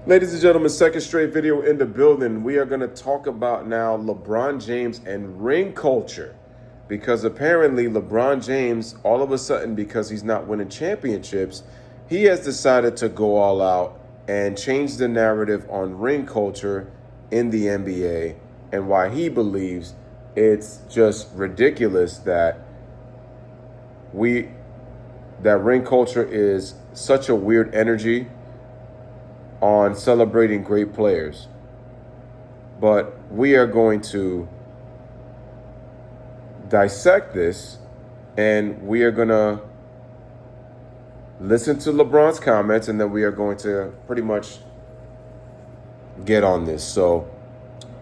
Ladies and gentlemen, second straight video in the building. We are going to talk about now LeBron James and ring culture. Because apparently LeBron James, all of a sudden, because he's not winning championships, he has decided to go all out and change the narrative on ring culture in the NBA and why he believes it's just ridiculous that ring culture is such a weird energy on celebrating great players. But we are going to dissect this, and we are going to listen to LeBron's comments, and then we are going to pretty much get on this. So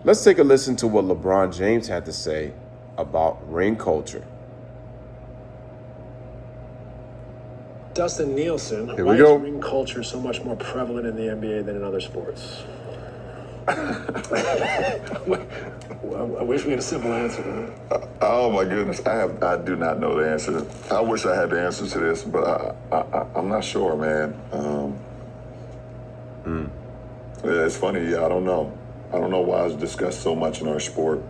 let's take a listen to what LeBron James had to say about ring culture. Dustin Nielsen, Here why we go. is ring culture so much more prevalent in the NBA than in other sports? I wish we had a simple answer. Oh my goodness, I do not know the answer. I wish I had the answer to this, but I'm not sure, man. Yeah, it's funny. Yeah, I don't know. I don't know why it's discussed so much in our sport,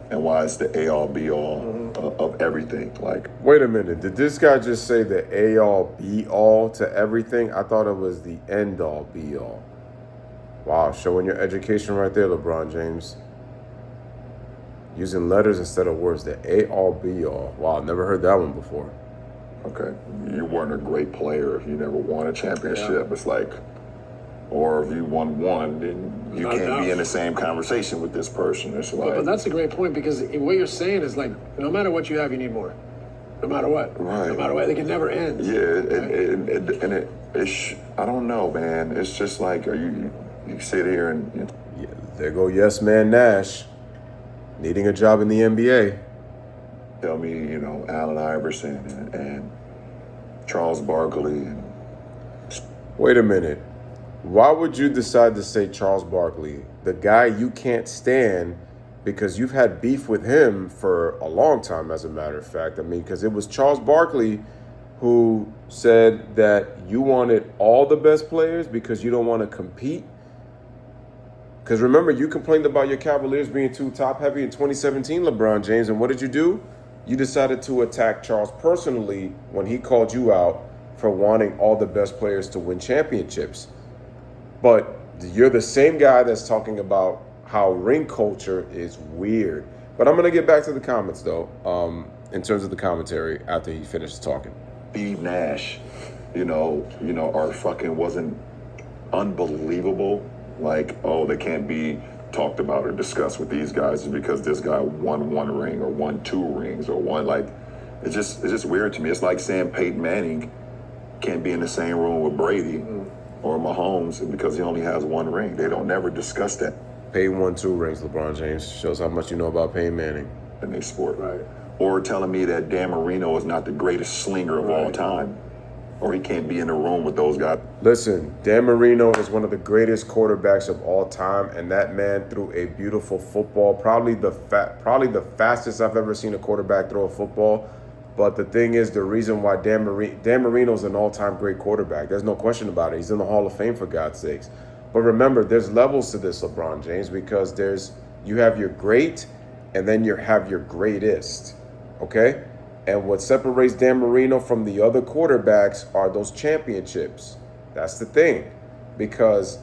and why it's the A-all, B-all of everything. Like, Wait a minute. Did this guy just say the A-all, B-all to everything? I thought it was the end-all, B-all. Wow, showing your education right there, LeBron James. Using letters instead of words, the A-all, B-all. Wow, never heard that one before. okay, you weren't a great player if you never won a championship. It's like, or if you won one, then you Not can't enough. be in the same conversation with this person. It's like, But that's a great point, because what you're saying is, like, no matter what you have, you need more. No matter what. Right. No matter what, they can never end. yeah, I don't know, man. It's just like, you sit here and Yeah, there go yes man Nash, needing a job in the NBA. tell me, Allen Iverson and Charles Barkley and Wait a minute. Why would you decide to say Charles Barkley, the guy you can't stand, because you've had beef with him for a long time, as a matter of fact? I mean, because it was Charles Barkley who said that you wanted all the best players because you don't want to compete. Because remember, you complained about your Cavaliers being too top-heavy in 2017, LeBron James, and what did you do? You decided to attack Charles personally when he called you out for wanting all the best players to win championships. But you're the same guy that's talking about how ring culture is weird. But I'm going to get back to the comments, though, in terms of the commentary after he finishes talking. Steve Nash, our fucking wasn't unbelievable. Like, oh, they can't be talked about or discussed with these guys is because this guy won one ring or won two rings or one, like, it's just weird to me. It's like saying Peyton Manning can't be in the same room with Brady or Mahomes because he only has one ring. They don't never discuss that Peyton won 2 rings, LeBron James. Shows how much you know about Peyton Manning. in their sport. Right. Or telling me that Dan Marino is not the greatest slinger of all time, or he can't be in the room with those guys. Listen, Dan Marino is one of the greatest quarterbacks of all time, and that man threw a beautiful football. Probably the fastest I've ever seen a quarterback throw a football. But the thing is, the reason why Dan Marino's an all-time great quarterback, there's no question about it. He's in the Hall of Fame, for God's sakes. But remember, there's levels to this, LeBron James, because you have your great, and then you have your greatest, okay? And what separates Dan Marino from the other quarterbacks are those championships. That's the thing, because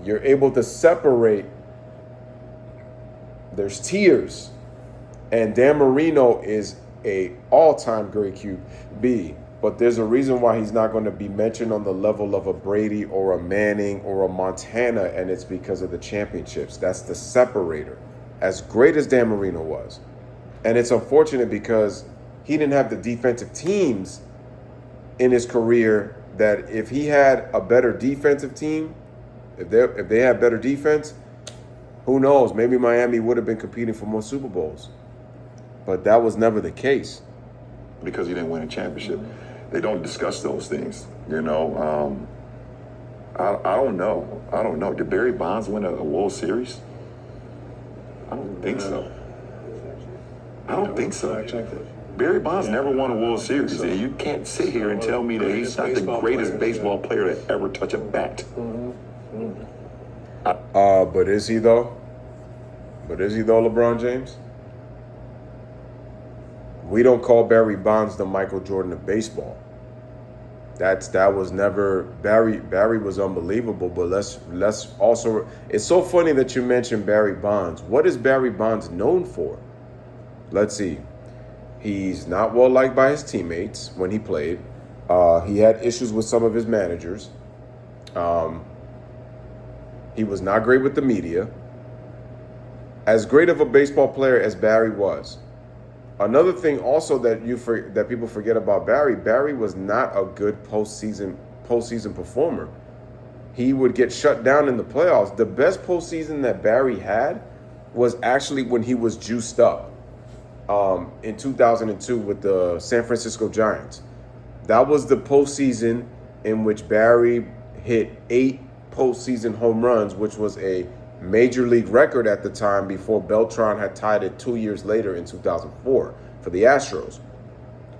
you're able to separate. There's tiers, and Dan Marino is a all-time great QB, but there's a reason why he's not going to be mentioned on the level of a Brady or a Manning or a Montana, and it's because of the championships. That's the separator, as great as Dan Marino was. And it's unfortunate because he didn't have the defensive teams in his career that if he had a better defensive team, if they had better defense, who knows, maybe Miami would have been competing for more Super Bowls. But that was never the case. Because he didn't win a championship. They don't discuss those things, I don't know. I don't know. Did Barry Bonds win a World Series? I don't think so. I don't think so. I checked it. Barry Bonds never won a World Series. And you can't sit here and tell me that he's not the greatest baseball player to ever touch a bat. But is he though? LeBron James? We don't call Barry Bonds the Michael Jordan of baseball. That was never Barry. Barry was unbelievable, but let's also. It's so funny that you mentioned Barry Bonds. What is Barry Bonds known for? Let's see. He's not well liked by his teammates when he played. He had issues with some of his managers. He was not great with the media. As great of a baseball player as Barry was, another thing also that people forget about Barry was not a good postseason performer. He would get shut down in the playoffs. The best postseason that Barry had was actually when he was juiced up in 2002 with the San Francisco Giants. That was the postseason in which Barry hit 8 postseason home runs, which was a major league record at the time before Beltran had tied it 2 years later in 2004 for the Astros.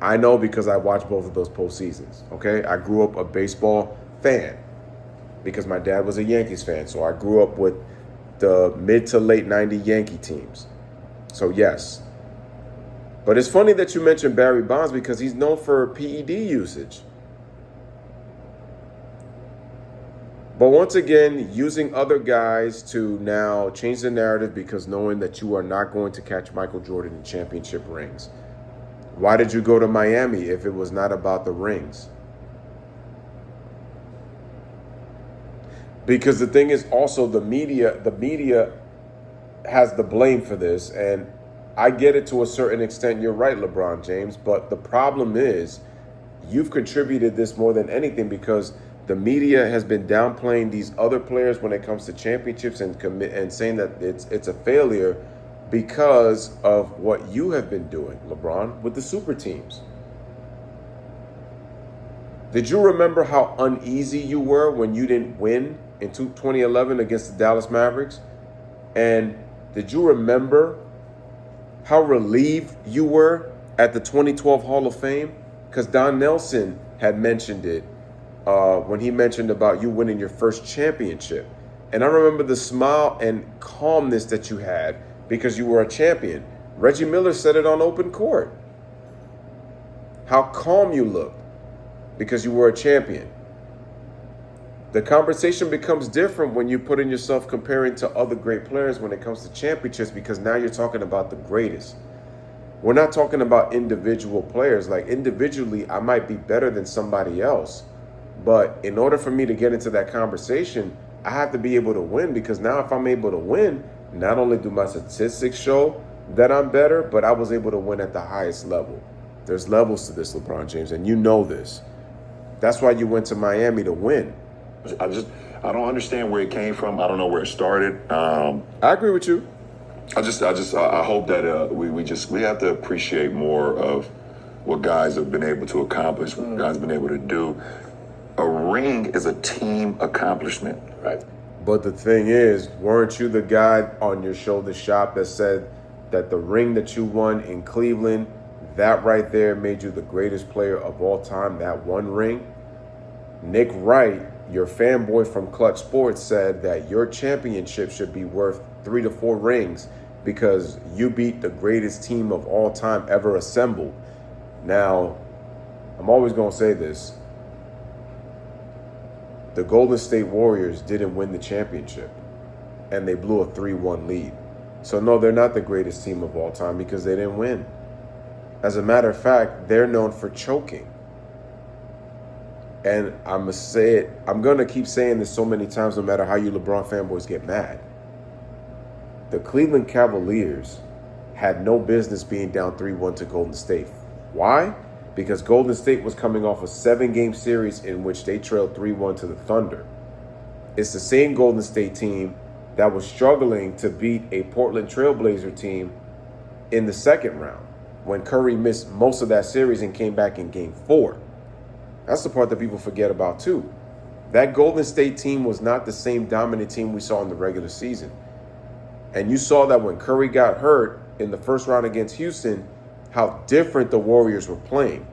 I know because I watched both of those postseasons, okay? I grew up a baseball fan because my dad was a Yankees fan, so I grew up with the mid to late 90 Yankee teams. So yes. But it's funny that you mentioned Barry Bonds because he's known for PED usage. But once again, using other guys to now change the narrative because knowing that you are not going to catch Michael Jordan in championship rings. Why did you go to Miami if it was not about the rings? Because the thing is also the media has the blame for this, and I get it to a certain extent. You're right, LeBron James, but the problem is you've contributed this more than anything because the media has been downplaying these other players when it comes to championships and saying that it's a failure because of what you have been doing, LeBron, with the super teams. Did you remember how uneasy you were when you didn't win in 2011 against the Dallas Mavericks? And did you remember how relieved you were at the 2012 Hall of Fame? Because Don Nelson had mentioned it when he mentioned about you winning your first championship. And I remember the smile and calmness that you had because you were a champion. Reggie Miller said it on open court. How calm you looked because you were a champion. The conversation becomes different when you put in yourself comparing to other great players when it comes to championships because now you're talking about the greatest. We're not talking about individual players. Like individually, I might be better than somebody else. But in order for me to get into that conversation, I have to be able to win because now if I'm able to win, not only do my statistics show that I'm better, but I was able to win at the highest level. There's levels to this, LeBron James, and you know this. That's why you went to Miami to win. I don't understand where it came from. I don't know where it started. I agree with you. I hope that we have to appreciate more of what guys have been able to accomplish, what guys have been able to do. A ring is a team accomplishment, right? But the thing is, weren't you the guy on your show, The Shop, that said that the ring that you won in Cleveland, that right there made you the greatest player of all time, that one ring? Nick Wright, your fanboy from Clutch Sports, said that your championship should be worth 3 to 4 rings because you beat the greatest team of all time ever assembled. Now, I'm always going to say this. The Golden State Warriors didn't win the championship, and they blew a 3-1 lead. So, no, they're not the greatest team of all time because they didn't win. As a matter of fact, they're known for choking. And I'm going to keep saying this so many times no matter how you LeBron fanboys get mad. The Cleveland Cavaliers had no business being down 3-1 to Golden State. Why? Because Golden State was coming off a 7-game series in which they trailed 3-1 to the Thunder. It's the same Golden State team that was struggling to beat a Portland Trailblazer team in the second round when Curry missed most of that series and came back in Game 4. That's the part that people forget about too. That Golden State team was not the same dominant team we saw in the regular season. And you saw that when Curry got hurt in the first round against Houston, how different the Warriors were playing.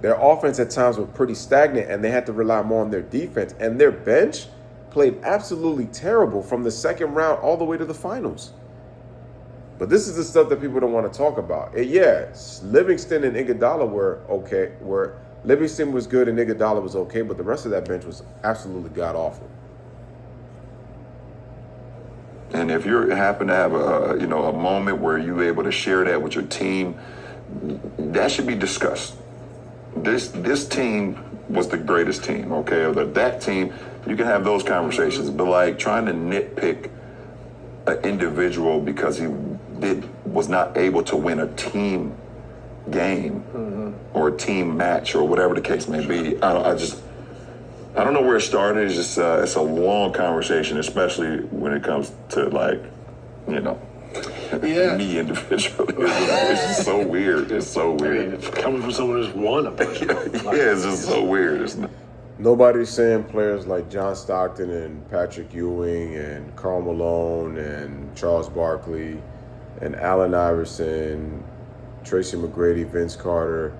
Their offense at times was pretty stagnant, and they had to rely more on their defense. And their bench, played absolutely terrible from the second round all the way to the finals. But this is the stuff that people don't want to talk about. And yes, Livingston and Iguodala were okay. Where Livingston was good and Iguodala was okay, but the rest of that bench was absolutely god awful. And if you happen to have a moment where you're able to share that with your team, that should be discussed. This team was the greatest team, okay? Or that team, you can have those conversations. But like trying to nitpick an individual because he was not able to win a team game or a team match or whatever the case may be. I don't know where it started. It's just it's a long conversation, especially when it comes to me individually. It's just so weird. It's so weird. Coming from someone who's won a bunch. It's just so weird, isn't it? Nobody's saying players like John Stockton and Patrick Ewing and Karl Malone and Charles Barkley and Allen Iverson, Tracy McGrady, Vince Carter.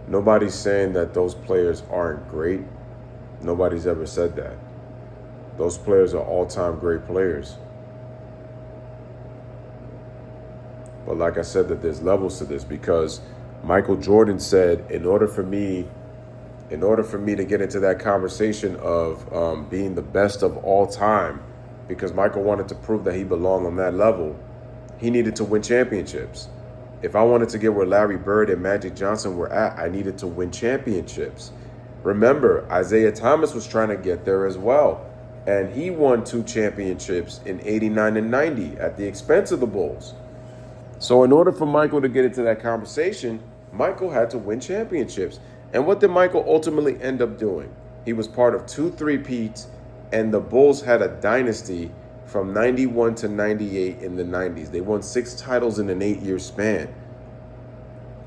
Nobody's saying that those players aren't great. Nobody's ever said that. Those players are all-time great players. But like I said, that there's levels to this because Michael Jordan said, in order for me to get into that conversation of being the best of all time, because Michael wanted to prove that he belonged on that level, he needed to win championships. If I wanted to get where Larry Bird and Magic Johnson were at, I needed to win championships. Remember, Isaiah Thomas was trying to get there as well. And he won 2 championships in 89 and 90 at the expense of the Bulls. So in order for Michael to get into that conversation, Michael had to win championships. And what did Michael ultimately end up doing? He was part of 2 three-peats, and the Bulls had a dynasty from 91 to 98 in the 90s. They won 6 titles in an 8-year span.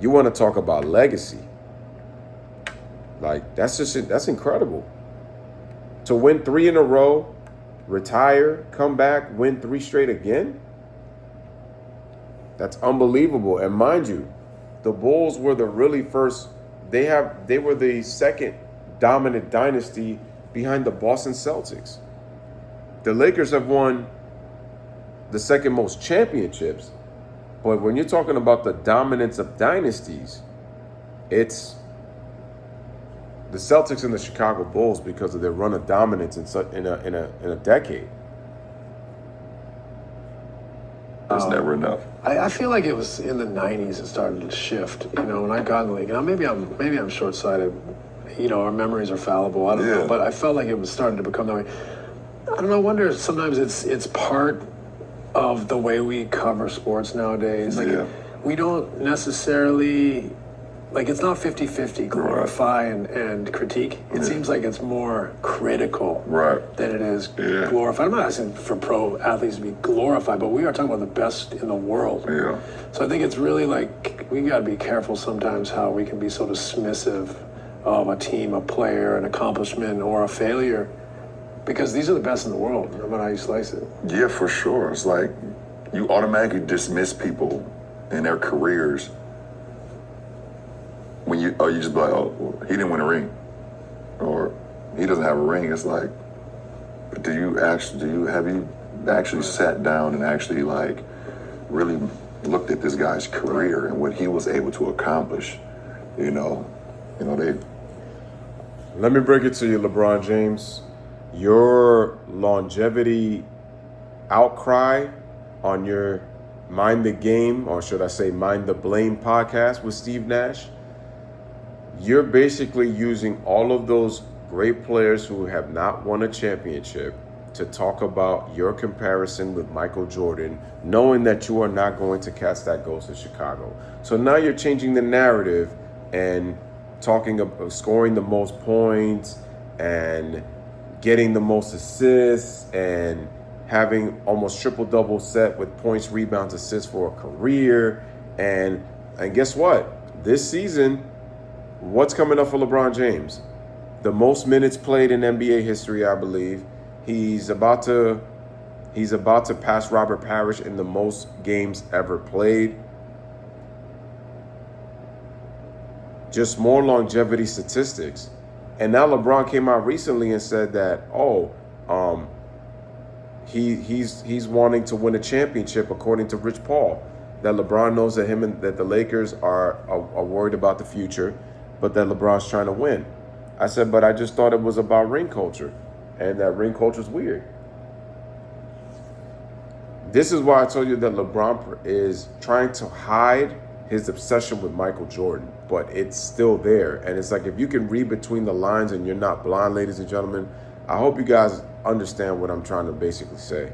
You want to talk about legacy. Like, that's incredible. To win 3 in a row, retire, come back, win 3 straight again? That's unbelievable. And mind you, the Bulls were the really first, they were the second dominant dynasty behind the Boston Celtics. The Lakers have won the second most championships, but when you're talking about the dominance of dynasties, it's the Celtics and the Chicago Bulls because of their run of dominance in a decade. It's never enough. I feel like it was in the 90s it started to shift, when I got in the league. Now, maybe I'm short-sighted. Our memories are fallible. I don't know, but I felt like it was starting to become that way. I don't know, I wonder if sometimes it's part of the way we cover sports nowadays. We don't necessarily, it's not 50-50 glorify and critique. It seems like it's more critical than it is glorified. I'm not asking for pro athletes to be glorified, but we are talking about the best in the world. So I think it's really we got to be careful sometimes how we can be so dismissive of a team, a player, an accomplishment, or a failure, because these are the best in the world, no matter how you slice it. Yeah, for sure. It's like you automatically dismiss people in their careers when you just be like, oh, he didn't win a ring, or he doesn't have a ring. It's like, have you actually sat down and actually really looked at this guy's career and what he was able to accomplish? Let me break it to you, LeBron James. Your longevity outcry on your Mind the Game, or should I say Mind the Blame podcast with Steve Nash, you're basically using all of those great players who have not won a championship to talk about your comparison with Michael Jordan, knowing that you are not going to catch that ghost in Chicago. So now you're changing the narrative and talking about scoring the most points and getting the most assists and having almost triple-double set with points, rebounds, assists for a career. And guess what? This season, what's coming up for LeBron James? The most minutes played in NBA history, I believe. He's about to pass Robert Parrish in the most games ever played. Just more longevity statistics. And now LeBron came out recently and said that, he's wanting to win a championship, according to Rich Paul. That LeBron knows that that the Lakers are worried about the future, but that LeBron's trying to win. I said, but I just thought it was about ring culture, and that ring culture is weird. This is why I told you that LeBron is trying to hide his obsession with Michael Jordan, but it's still there. And it's like, if you can read between the lines and you're not blind, ladies and gentlemen, I hope you guys understand what I'm trying to basically say.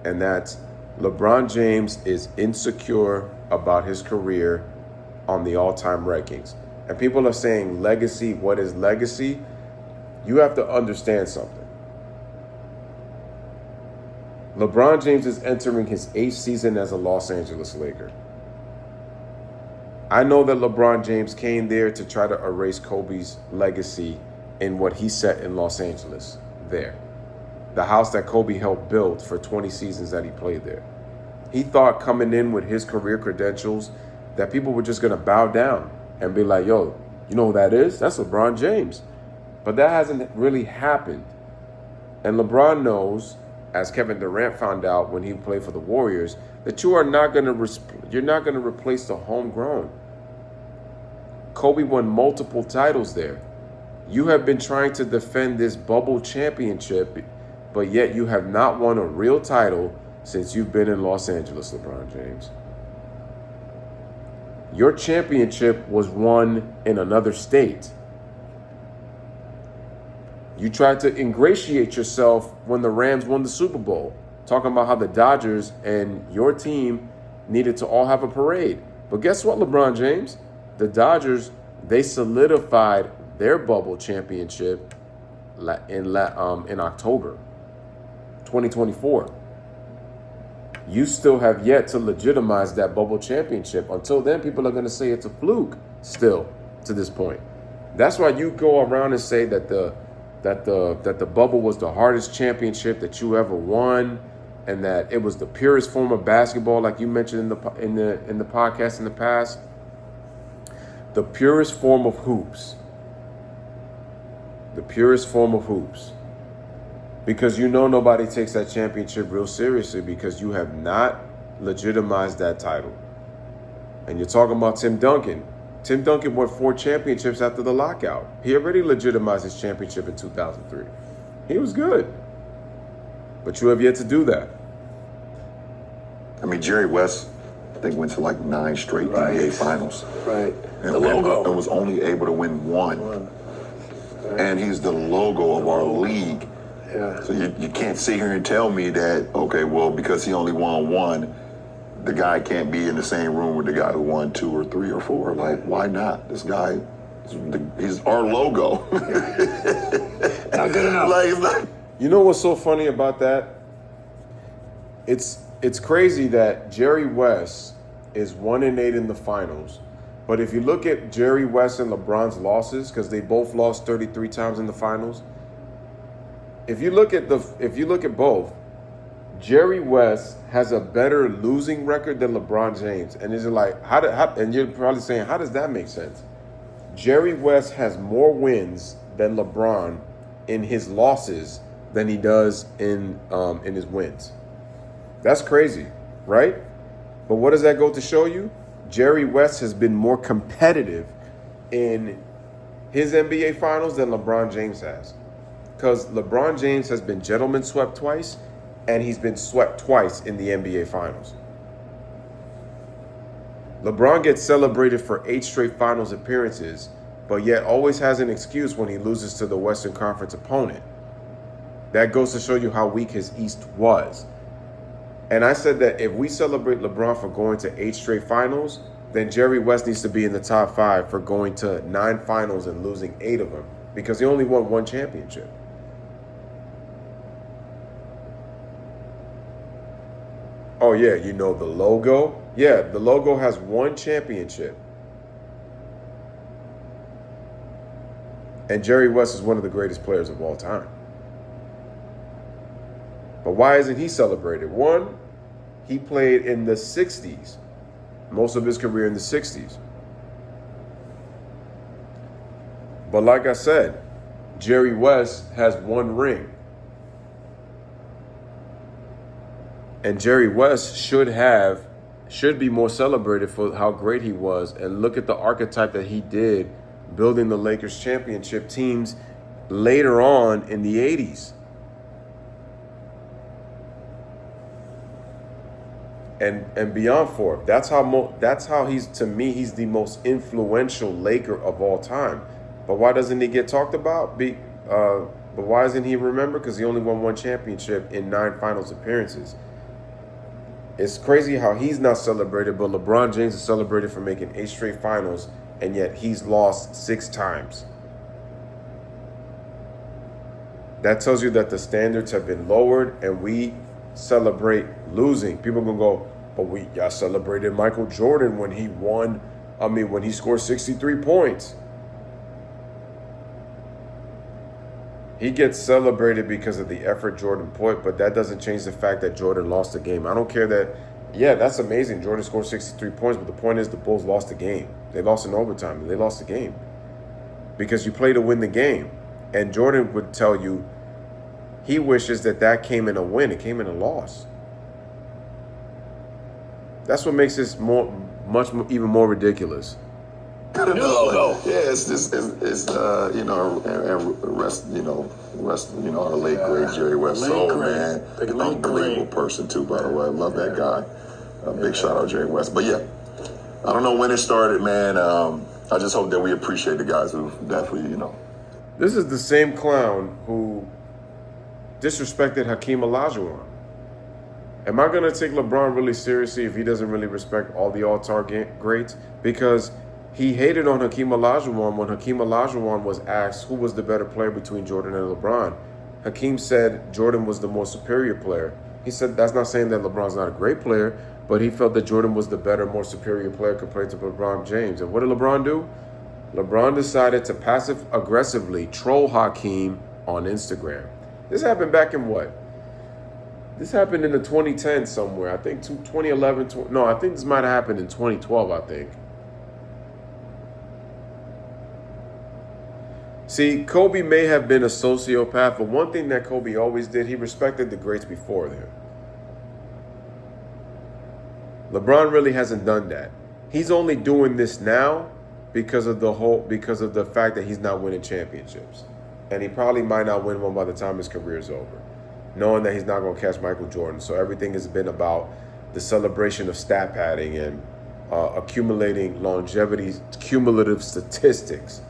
And that's LeBron James is insecure about his career on the all-time rankings. And people are saying legacy, what is legacy? You have to understand something. LeBron James is entering his 8th season as a Los Angeles Laker. I know that LeBron James came there to try to erase Kobe's legacy in what he set in Los Angeles there. The house that Kobe helped build for 20 seasons that he played there. He thought coming in with his career credentials that people were just going to bow down and be like, yo, you know who that is? That's LeBron James. But that hasn't really happened. And LeBron knows, as Kevin Durant found out when he played for the Warriors, that you're not going to replace the homegrown. Kobe won multiple titles there. You have been trying to defend this bubble championship, but yet you have not won a real title since you've been in Los Angeles, LeBron James. Your championship was won in another state. You tried to ingratiate yourself when the Rams won the Super Bowl, talking about how the Dodgers and your team needed to all have a parade. But guess what, LeBron James? The Dodgers, they solidified their bubble championship in October 2024. You still have yet to legitimize that bubble championship. Until then, people are going to say it's a fluke still to this point. That's why you go around and say that the bubble was the hardest championship that you ever won, and that it was the purest form of basketball, like you mentioned in the podcast in the past. The purest form of hoops. The purest form of hoops. Because you know nobody takes that championship real seriously because you have not legitimized that title. And you're talking about Tim Duncan. Tim Duncan won 4 championships after the lockout. He already legitimized his championship in 2003. He was good. But you have yet to do that. I mean, Jerry West, I think, went to like 9 straight NBA finals. Right. And, The logo. and was only able to win 1. Right. And he's the logo of our league. Yeah. So you can't sit here and tell me that, okay, well, because he only won 1, the guy can't be in the same room with the guy who won 2 or 3 or 4. Like, why not? This guy, he's our logo. Not good enough. Like, it's not. You know what's so funny about that? It's crazy that Jerry West is 1-8 in the finals. But if you look at Jerry West and LeBron's losses, because they both lost 33 times in the finals, if you look at both, Jerry West has a better losing record than LeBron James. And it's like, and you're probably saying, how does that make sense? Jerry West has more wins than LeBron in his losses than he does in his wins. That's crazy, right? But what does that go to show you? Jerry West has been more competitive in his NBA finals than LeBron James has. Because LeBron James has been gentleman swept twice, and he's been swept twice in the NBA finals. LeBron gets celebrated for 8 straight finals appearances, but yet always has an excuse when he loses to the Western Conference opponent. That goes to show you how weak his East was. And I said that if we celebrate LeBron for going to 8 straight finals, then Jerry West needs to be in the top 5 for going to 9 finals and losing 8 of them, because he only won 1 championship. Oh, yeah, you know the logo? Yeah, the logo has 1 championship. And Jerry West is one of the greatest players of all time. But why isn't he celebrated? 1, he played in the 60s. Most of his career in the 60s. But like I said, Jerry West has 1 ring. And Jerry West should be more celebrated for how great he was. And look at the archetype that he did building the Lakers championship teams later on in the 80s. And beyond for it. That's how he's, to me, he's the most influential Laker of all time. But why doesn't he get talked about? But why isn't he remembered? Because he only won one championship in 9 finals appearances. It's crazy how he's not celebrated, but LeBron James is celebrated for making 8 straight finals, and yet he's lost 6 times. That tells you that the standards have been lowered, and we celebrate losing. People are gonna go, but y'all celebrated Michael Jordan when he won. When he scored 63 points. He gets celebrated because of the effort Jordan put, but that doesn't change the fact that Jordan lost the game. I don't care that, yeah, that's amazing. Jordan scored 63 points, but the point is the Bulls lost the game. They lost in overtime, and they lost the game. Because you play to win the game. And Jordan would tell you he wishes that came in a win. It came in a loss. That's what makes this even more ridiculous. New logo. Yeah, it's and rest our late great Jerry West. Man, unbelievable person too, by the way. I love that guy. Big shout out Jerry West. But yeah, I don't know when it started, man. I just hope that we appreciate the guys who definitely, This is the same clown who disrespected Hakeem Olajuwon. Am I going to take LeBron really seriously if he doesn't really respect all the all-star greats? Because he hated on Hakeem Olajuwon when Hakeem Olajuwon was asked who was the better player between Jordan and LeBron. Hakeem said Jordan was the more superior player. He said that's not saying that LeBron's not a great player, but he felt that Jordan was the better, more superior player compared to LeBron James. And what did LeBron do? LeBron decided to passive-aggressively troll Hakeem on Instagram. This happened back in what? This happened in the 2010s somewhere. I think 2011. I think this might have happened in 2012, I think. See, Kobe may have been a sociopath, but one thing that Kobe always did, he respected the greats before him. LeBron really hasn't done that. He's only doing this now because of the fact that he's not winning championships. And he probably might not win one by the time his career is over, knowing that he's not going to catch Michael Jordan. So everything has been about the celebration of stat padding and accumulating longevity, cumulative statistics.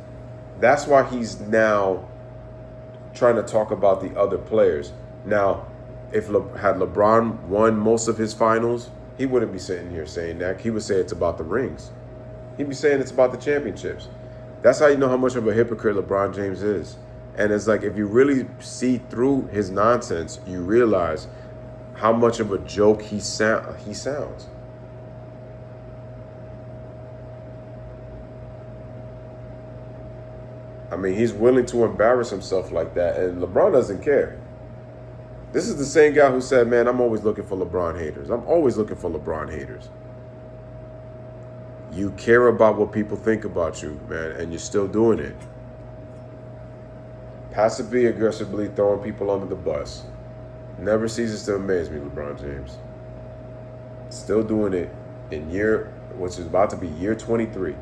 That's why he's now trying to talk about the other players. Now, had LeBron won most of his finals, he wouldn't be sitting here saying that. He would say it's about the rings. He'd be saying it's about the championships. That's how you know how much of a hypocrite LeBron James is. And it's like, if you really see through his nonsense, you realize how much of a joke he sounds. He's willing to embarrass himself like that, and LeBron doesn't care. This is the same guy who said, man, I'm always looking for LeBron haters. I'm always looking for LeBron haters. You care about what people think about you, man, and you're still doing it. Passively, aggressively throwing people under the bus. Never ceases to amaze me, LeBron James. Still doing it in which is about to be year 23.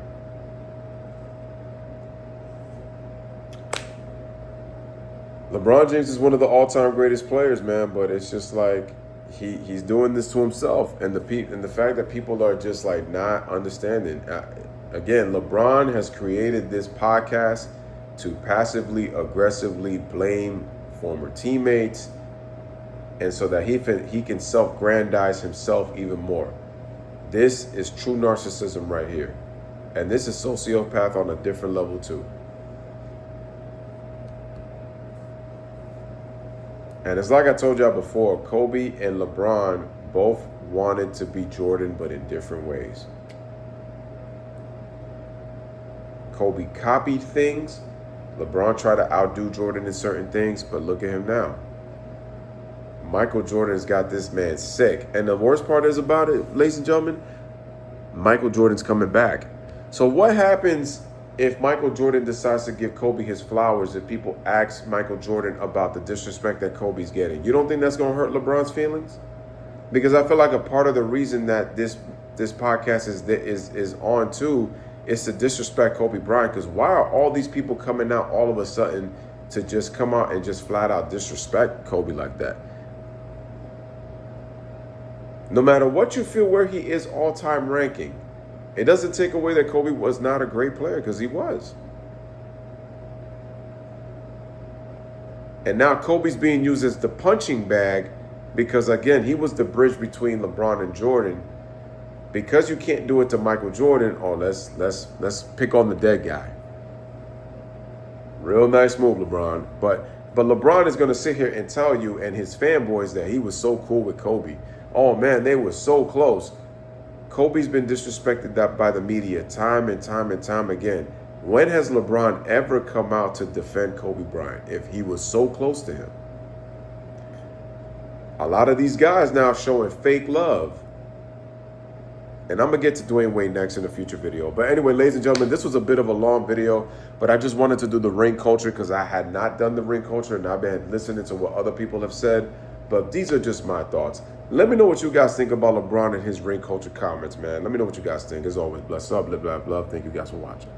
LeBron James is one of the all-time greatest players, man, but it's just like he's doing this to himself, and the fact that people are just like not understanding. Again, LeBron has created this podcast to passively, aggressively blame former teammates, and so that he can self-grandize himself even more. This is true narcissism right here, and this is sociopath on a different level too. And it's like I told y'all before, Kobe and LeBron both wanted to be Jordan, but in different ways. Kobe copied things. LeBron tried to outdo Jordan in certain things, but look at him now. Michael Jordan's got this man sick. And the worst part is about it, ladies and gentlemen, Michael Jordan's coming back. So what happens if Michael Jordan decides to give Kobe his flowers, if people ask Michael Jordan about the disrespect that Kobe's getting? You don't think that's going to hurt LeBron's feelings? Because I feel like a part of the reason that this podcast is on too is to disrespect Kobe Bryant. Because why are all these people coming out all of a sudden to just come out and just flat out disrespect Kobe like that? No matter what you feel where he is all-time ranking, it doesn't take away that Kobe was not a great player, because he was. And now Kobe's being used as the punching bag because, again, he was the bridge between LeBron and Jordan. Because you can't do it to Michael Jordan, let's pick on the dead guy. Real nice move, LeBron. But LeBron is going to sit here and tell you and his fanboys that he was so cool with Kobe. Oh, man, they were so close. Kobe's been disrespected by the media time and time and time again. When has LeBron ever come out to defend Kobe Bryant if he was so close to him? A lot of these guys now showing fake love. And I'm going to get to Dwayne Wade next in a future video. But anyway, ladies and gentlemen, this was a bit of a long video, but I just wanted to do the ring culture because I had not done the ring culture and I've been listening to what other people have said. But these are just my thoughts. Let me know what you guys think about LeBron and his ring culture comments, man. Let me know what you guys think. As always, bless up, live, laugh, love. Thank you guys for watching.